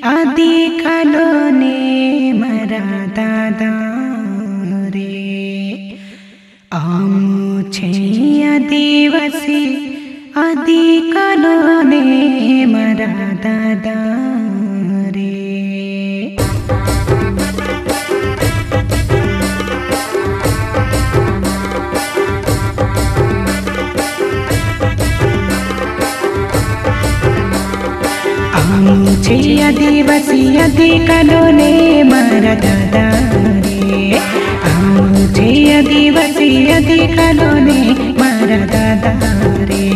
आदि कालोने मारा दादा रे आमुछे आदिवासी आदि कालोने मारा दादा रे। आमुछे आदिवासी आदि कालोने मारा दादा रे आमुछे आदिवासी आदि कालोने मारा दादा रे।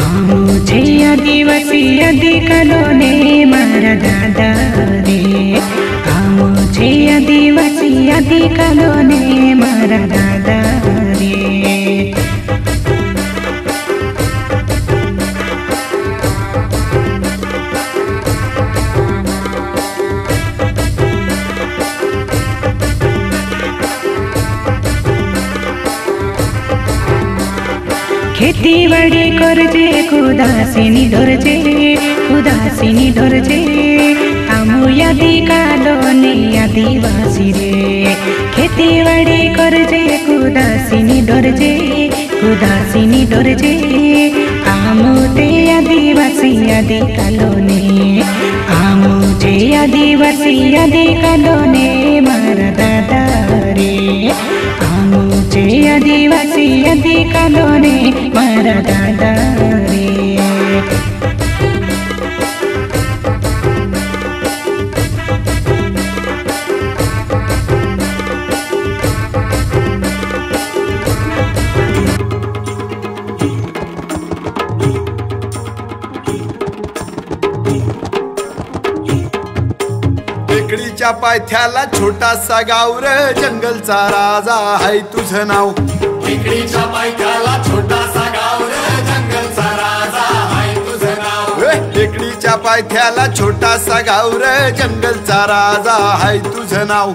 आमुछे आदिवासी आदि कालोने मारा दादा रे आमुछे आदिवासी आदि कालोने मारा दादा रे। खेती बाड़ी करजे खुदासिनी धरजे आमु आदि कालोने आदिवासी रे। खेती बाड़ी करजे खुदासिनी धरजे आमु ते आदिवासी आदि कालोने आमुछे आदिवासी आदि कालोने मारा दादा रे आमुछे आदिवासी आदि कालोने मारा दादा रे। टेकडीच्या पायथ्याला छोटासा गाव रे जंगलचा राजा हाय तुझं नाव। टेकडीच्या पायथ्याला छोटासा गाव रे जंगलचा राजा हाय तुझं नाव। टेकडीच्या पायथ्याला छोटासा गाव रे जंगलचा राजा हाय तुझं नाव।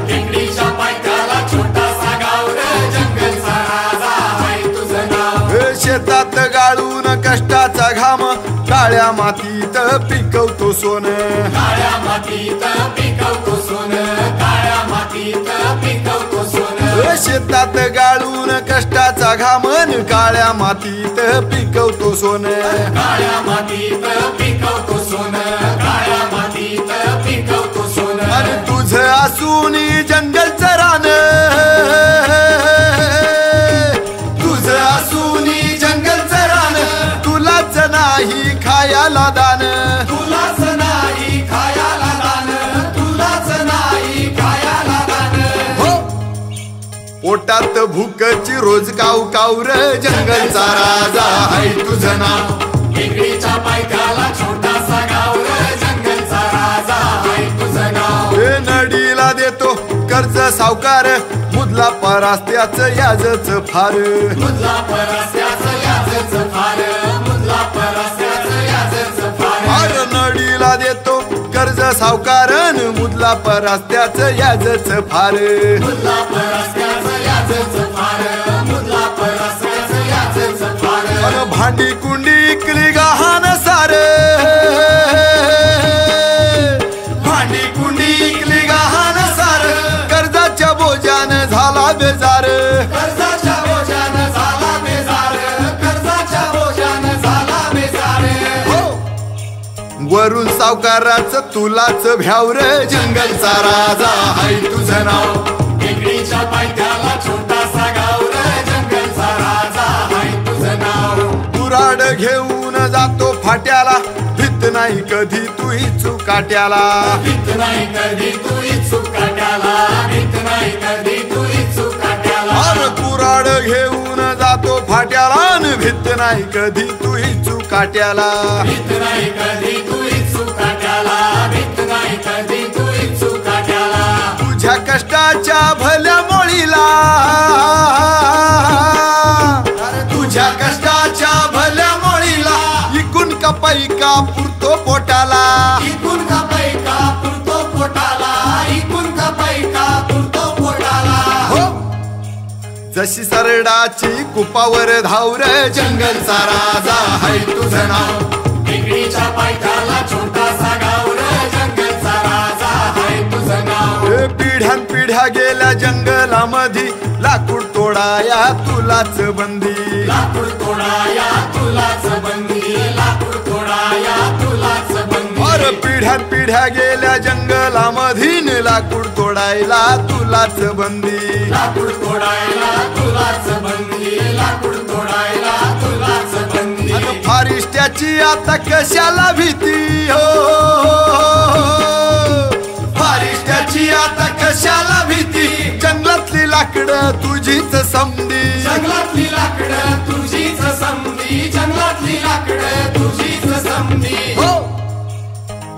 टेकडीच्या पायथ्याला छोटासा गाव रे जंगलचा राजा हाय तुझं नाव। शेतात गाळून कष्टाचा घाम काळ्या मातीत पिकवतो सोनं काळ्या मातीत पिकवतो सोनं काळ्या मातीत पिकवतो सोनं। शेतात गाळून कष्टाचा घामन काळ्या मातीत पिकवतो सोनं काळ्या मातीत पिकवतो सोनं काळ्या मातीत पिकवतो सोनं। आणि तुझं असून जंगलचं रान तुझं असून जंगलचं रान तुलाच नाही खायाला दान तुलाच नाही खायाला दान तुलाच नाही खायाला दान। हो पोटात भूकची रोज काव काव रे जंगलचा राजा हाय तुझं नाव। टेकडीच्या पायथ्याला छोटासा गाव रे जंगलचा राजा हाय तुझं नाव। नडीला देतो कर्ज सावकार मुदला परास्त्याचं याजच फार मुदला परास्त्याचं याजच फार मुदला परास्त्याचं याजच फार। अरे नडीला देतो कर्ज सावकारन मुदला परास्त्याचं याजच फार मुदला परास्त्याचं याजच फार मुदला परास्त्याचं याजच फार। अरे भांडी कुंडी इकली गहाण सार भांडी कुंडी इकली गहाण सार कर्जाच्या बोजान झाला बेजार कर्जाच्या बोजान झाला बेजार कर्जाच्या बोजान झाला बेजार। वरून सावकाराचं तुलाच भ्याव रे जंगलचा राजा हाय तुझं नाव। टेकडीच्या पायथ्याला छोटासा गाव रे जंगलचा राजा हाय तुझं नाव। कुऱ्हाड घेऊन जातो फाट्याला भीत नाही कधी तुही चुकाट्याला भीत नाही कधी तू चुकाट्याला भीत नाही कधी तू चुकाट्याला। अरे कुऱ्हाड घेऊन जातो फाट्याला न भीत नाही कधी तुही चुकाट्याला भीत नाही कधी तू चुकाट्याला भीत नाही कधी तू चुकाट्याला। तुझ्या कष्टाच्या भल्या मोळीला तुझ्या कष्टाच्या भल्या मोळीला इकून पैका पुरतो पोटाला इकून का पैका पुरतो पोटाला इकून का जशी सरडाची कुपावर धावर जंगलचा राजा हाय तुझं नाव टेकडीच्या पायथ्याला छोटासा गाव रे जंगलचा राजा हाय तुझं नाव पिढ्यान पिढ्या गेल्या जंगलामधी लाकूड तोडाया तुलाच बंदी लाकूड तोडाया तुलाच बंदी लाकूड तोडाया तुलाच बंदी अरे पिढ्यान पिढ्या गेल्या जंगलामधीन लाकूड तोडायला तुलाच बंदी लाकूड तोडायला तुलाच बंदी लाकूड तोडायला तुलाच बंदी अगं फारिष्ट्याची आता कशाला भीती हो फारिष्ट्याची आता कशाला भीती जंगलातली लाकडं तुझीच समधी जंगलातली लाकडं तुझीच समधी जंगलातली लाकडं तुझीच समधी हो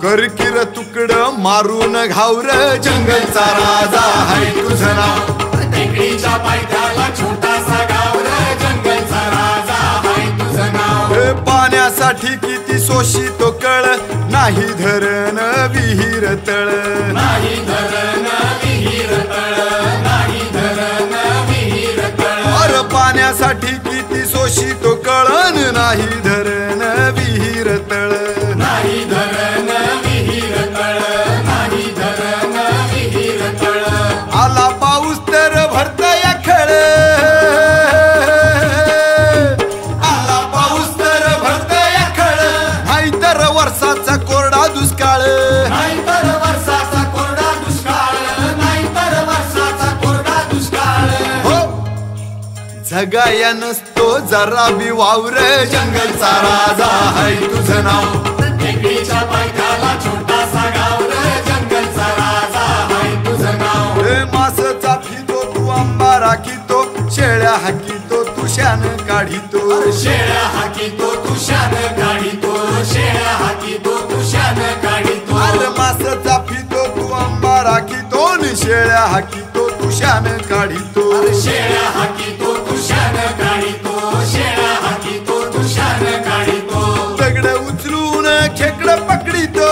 करकिर तुकडं मारून घावर जंगलचा राजा हाय तुझं नाव टेकडीच्या पायथ्याला छोटासा गाव रे जंगलचा राजा हाय तुझं नाव पाण्यासाठी किती शोषितो कळ नाही धरण विहीर तळ नाही धरण विहीर तळ नाही धरण विहीर तळ अरे पाण्यासाठी किती शोषितो कळण नाही धरण विहीर तळ नाही धरण विहीर तळ नाही धरण विहीर तळ आला पाऊस तर भरतया खळ आला पाऊस तर भरतया खळ नाहीतर वर्षाचा कोरडा दुष्काळ नाहीतर वर्षाचा कोरडा दुष्काळ नाहीतर वर्षाचा कोरडा दुष्काळ हो जगाया नसतो जरा बी वावर जंगलचा राजा हाय तुझं नाव टेकडीच्या पायथ्याला छोटासा गाव रे जंगलचा राजा हाय तुझं नाव मास चाफितो तू आंबा राखितो शेळ्या हाकितो तू शान काढितो शेळ्या हाकीतो तुशान काढितो शेळ्या हाकीतो तुशान काढितो अरे मास चाफितो तू आंबा राखितो नि शेळ्या हाकितो तू शान काढितो शेळ्या हाकीतो तुशान काढितो शेळ्या हाकीतो तुशान काढितो दगड उचलून खेकड पकडितो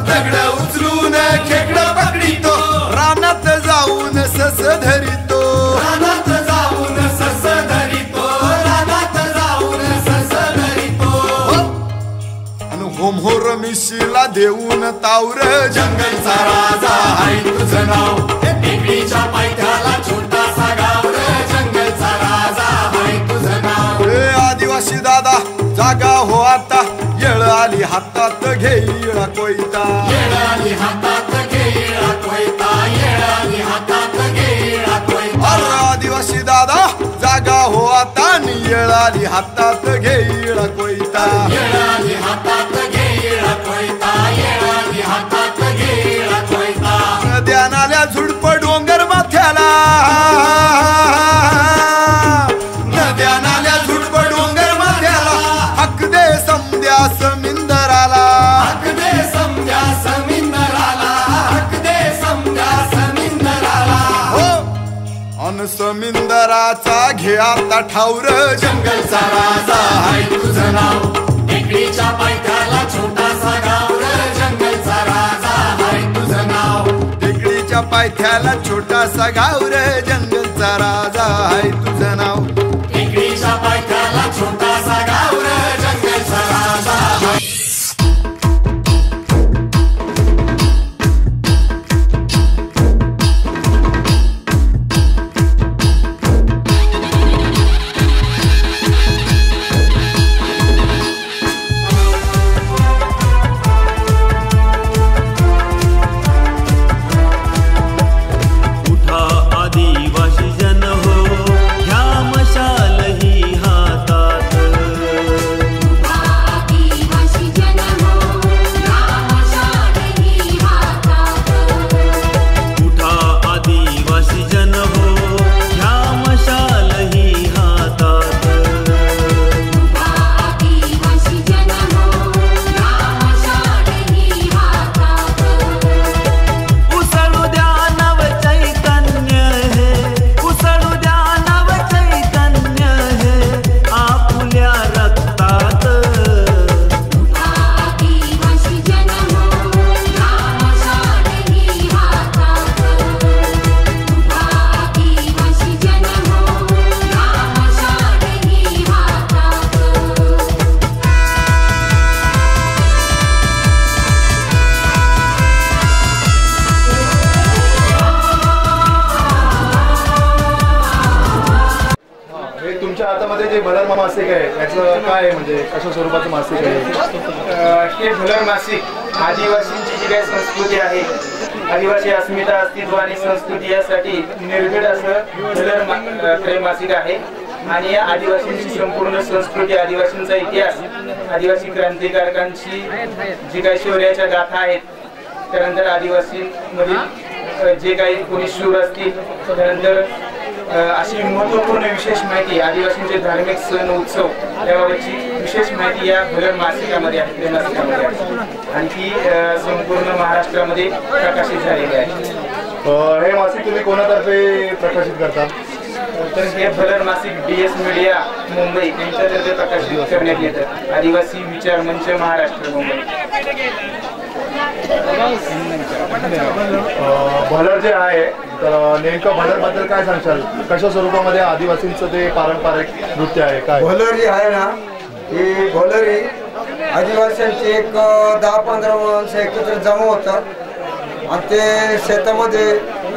दगड उचलून खेकड पकडितो रानात जाऊन सस धरितो रानात जाऊन सस धरितो रानात जाऊन सस धरितो आणि होमहोर मिशीला देऊन तावर जंगलचा राजा हाय तुझं नाव टेकडीच्या पायथ्याला छोटासा गाव रे जंगलचा राजा हाय तुझं नाव आदिवासी दादा जागा हो आता येळ आली हातात घेईळा कोयता येळ आली हातात घेईळा कोयता येळ आली हातात घेईळा कोयता अरे आदिवासी दादा जागा हो आता नि येळ आली हातात घेईळा कोयता येळ आली हातात घेईळा कोयता येळ आली हातात घेईळा कोयता नद्या नाल्या झुडप डोंगर माथ्याला नद्या नाल्या झुडप डोंगर माथ्याला हक दे समद्या समिंदराला हक दे समद्या समिंदराला हक दे समद्या समिंदराला हो अन समिंदराचा घे आता ठाऊर जंगलचा राजा हाय तुझं नाव टेकडीच्या पायथ्याला छोटासा गाव रे जंगलचा राजा हाय तुझं नाव टेकडीच्या पायथ्याला छोटासा गाव रे जंगलचा राजा हाय तुझं नाव टेकडीच्या पायथ्याला छोटासा गाव रे जंगलचा राजा हाय उठा आदिवासी जन हो ह्या मासिक आहे याचं काय म्हणजे कशा स्वरूपाचं मासिक आहे? हे भलर मासिक आदिवासींची जी काही संस्कृती आहे, आदिवासी अस्मिता, अस्तित्व आणि संस्कृती यासाठी निर्भीड असं भलर त्रैमासिक आहे. आणि या आदिवासींची संपूर्ण संस्कृती, आदिवासींचा इतिहास, आदिवासी क्रांतिकारकांची जी काही शौर्याच्या गाथा आहेत, त्यानंतर आदिवासींमधील जे काही कोणी शूर असतील, त्यानंतर अशी महत्त्वपूर्ण विशेष माहिती, आदिवासींचे धार्मिक सण उत्सव याबाबतची विशेष माहिती या भलर मासिकामध्ये आहे, त्रैमासिकामध्ये आहे. आणि ती संपूर्ण महाराष्ट्रामध्ये प्रकाशित झालेली आहे. हे मासिक तुम्ही कोणातर्फे प्रकाशित करता? तर हे भलर मासिक DS मीडिया मुंबई यांच्यातर्फे प्रकाशित करण्यात येतं. आदिवासी विचार मंच महाराष्ट्र मुंबई. भलर जे आहे तर नेमकं भलर बद्दल काय सांगशाल? कशा स्वरूपामध्ये आदिवासींचं ते पारंपरिक नृत्य आहे काय? भलर जी आहे ना, ही भलर ही आदिवासींची एक 10-15 माणसं एकत्र जमा होतात आणि ते शेतामध्ये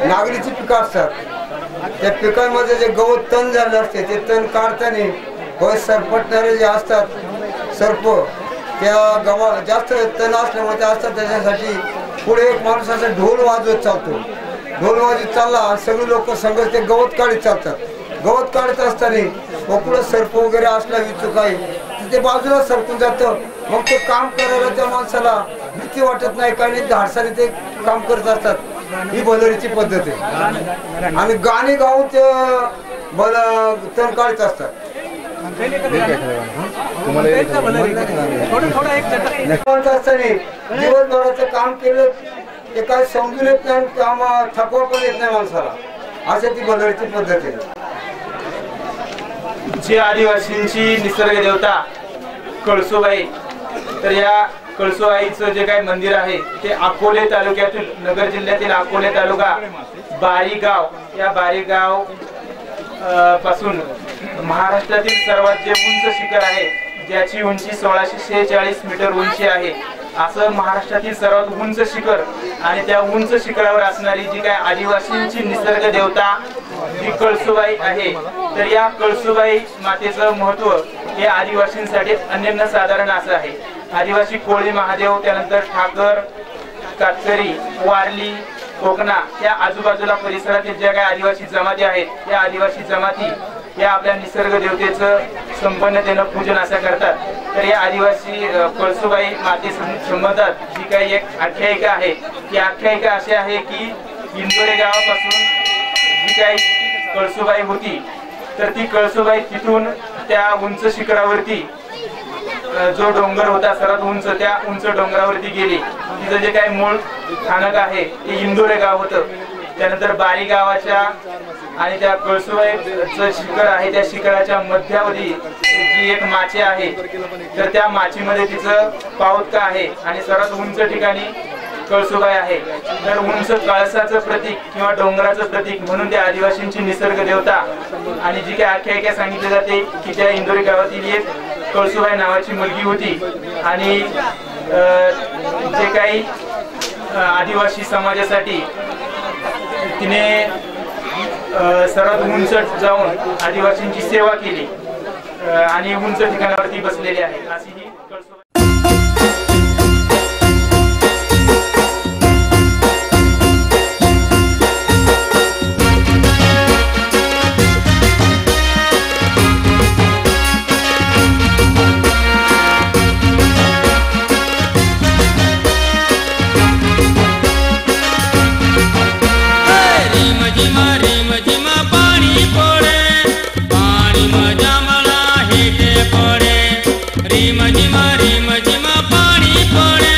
नागरीची पिकं असतात. त्या पिकांमध्ये जे गवत तण झालं असते ते तण काढताना होय सरपटणारे जे असतात सर्प, त्या गवा जास्त तण असल्यामुळे ते असतात. त्याच्यासाठी पुढे एक माणूस असा ढोल वाजवत चालतो. ढोल वाजवत चालला आणि सगळे लोक संघ ते गवत काढत चालतात. गवत काढत असताना पुढे सर्प वगैरे असला विचू काही ते बाजूला सरकून जातं. मग ते काम करायला त्या माणसाला भीती वाटत नाही, काही नाही, धाडसाने ते काम करत असतात. ही भलरीची पद्धत आहे. आणि गाणी गाऊन ते तण काढत असतात. दिवसभराचं काम केलं ते काय समजून येत नाही, काम थकवा पण येत नाही माणसाला. अशा ती भलरीची पद्धत आहे. जी आदिवासींची निसर्ग देवता कळसुबाई, तर या कळसुबाईचं जे काही मंदिर आहे ते अकोले तालुक्यातील, नगर जिल्ह्यातील अकोले तालुका बारीगाव, या बारीगाव पासून महाराष्ट्रातील सर्वात जे उंच शिखर आहे, ज्याची उंची 1646 मीटर उंची आहे, असं महाराष्ट्रातील सर्वात उंच शिखर. आणि त्या उंच शिखरावर असणारी जी काय आदिवासींची निसर्ग देवता ही कळसुबाई आहे. तर या कळसुबाई मातेचं महत्व हे आदिवासींसाठी अनन्यसाधारण असं आहे. आदिवासी कोळी महादेव, त्यानंतर ठाकर, कातकरी, वारली, कोकणा या आजूबाजूला परिसरातील ज्या काही आदिवासी जमाती आहेत, या आदिवासी जमाती या आपल्या निसर्ग देवतेचं संपन्नतेनं पूजन असं करतात. तर या आदिवासी कळसुबाई माते संबंधात जी काही एक आख्यायिका आहे, ती आख्यायिका अशी आहे की इंदोरे गावापासून जी काही कळसुबाई होती, तर ती कळसुबाई तिथून त्या उंच शिखरावरती, जो डोंगर होता सर्वात उंच, त्या उंच डोंगरावरती गेली. तिचं जे काही मूळ स्थानक आहे ते इंदोरे गाव होतं. त्यानंतर बारी गावाच्या आणि त्या कळसुबाईचं शिखर आहे, त्या शिखराच्या मध्यावधी जी एक माची आहे, तर त्या माचीमध्ये तिचं पाऊतका आहे आणि सर्वात उंच ठिकाणी कळसुबाई आहे. तर उंच कळसाचं प्रतीक किंवा डोंगराचं प्रतीक म्हणून त्या आदिवासींची निसर्ग देवता. आणि जी काही आख्यायिका सांगितली जाते की त्या इंदोरी गावातील एक कळसुबाई नावाची मुलगी होती आणि जे काही आदिवासी समाजासाठी तिने सर्वात उंच जाऊन आदिवासींची सेवा केली आणि उंच ठिकाणावरती बसलेली आहे. अशी ही कळसुबाई. रिम झिमा पाणी पडे.